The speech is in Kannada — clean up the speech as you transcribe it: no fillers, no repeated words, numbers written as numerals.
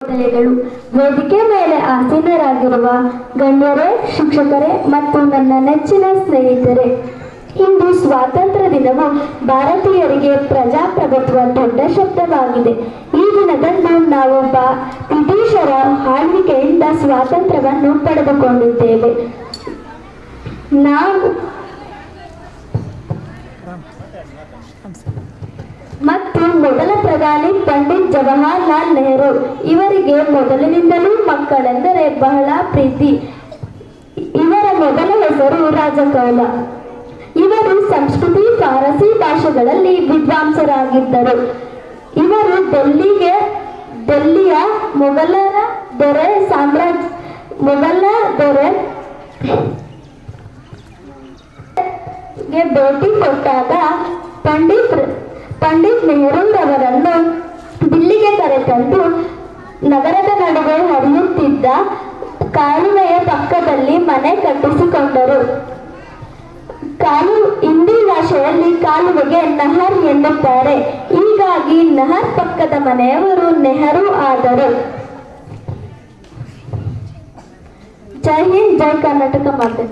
ಗಳು ವೇದಿಕೆ ಮೇಲೆ ಆಸೀನರಾಗಿರುವ ಗಣ್ಯರೇ, ಶಿಕ್ಷಕರೇ ಮತ್ತು ನನ್ನ ನೆಚ್ಚಿನ ಸ್ನೇಹಿತರೆ, ಇಂದು ಸ್ವಾತಂತ್ರ್ಯ ದಿನವು ಭಾರತೀಯರಿಗೆ ಪ್ರಜಾಪ್ರಭುತ್ವ ದೊಡ್ಡ ಶಬ್ದವಾಗಿದೆ. ಈ ದಿನದಂದು ನಾವು ಬ್ರಿಟಿಷರ ಆಳ್ವಿಕೆಯಿಂದ ಸ್ವಾತಂತ್ರ್ಯವನ್ನು ಪಡೆದುಕೊಂಡಿದ್ದೇವೆ. ಮತ್ತು ಮೊದಲ ಪ್ರಧಾನಿ ಪಂಡಿತ್ ಜವಾಹರಲಾಲ್ ನೆಹರು ಇವರಿಗೆ ಮೊದಲಿನಿಂದಲೂ ಮಕ್ಕಳೆಂದರೆ ಬಹಳ ಪ್ರೀತಿ. ಇವರ ಮೊದಲ ಹೆಸರು ರಾಜಕೌಲ. ಇವರು ಸಂಸ್ಕೃತಿ, ಫಾರಸಿ ಭಾಷೆಗಳಲ್ಲಿ ವಿದ್ವಾಂಸರಾಗಿದ್ದರು. ಇವರು ಡೆಲ್ಲಿಯ ಮೊಘಲ ದೊರೆಗೆ ಭೇಟಿ ಕೊಟ್ಟಾಗ ಪಂಡಿತ್ ನೆಹರೂರವರನ್ನು ದಿಲ್ಲಿಗೆ ಕರೆತಂದು ನಗರದ ನಡುವೆ ಹರಿಯುತ್ತಿದ್ದ ಕಾಲುವೆಯ ಪಕ್ಕದಲ್ಲಿ ಮನೆ ಕಟ್ಟಿಸಿಕೊಂಡರು. ಹಿಂದಿ ಭಾಷೆಯಲ್ಲಿ ಕಾಲುವೆಗೆ ನಹರ್ ಎನ್ನುತ್ತಾರೆ. ಹೀಗಾಗಿ ನಹರ್ ಪಕ್ಕದ ಮನೆಯವರು ನೆಹರು ಆದರು. ಜೈ ಹಿಂದ್, ಜೈ ಕರ್ನಾಟಕ ಮಾತೆ.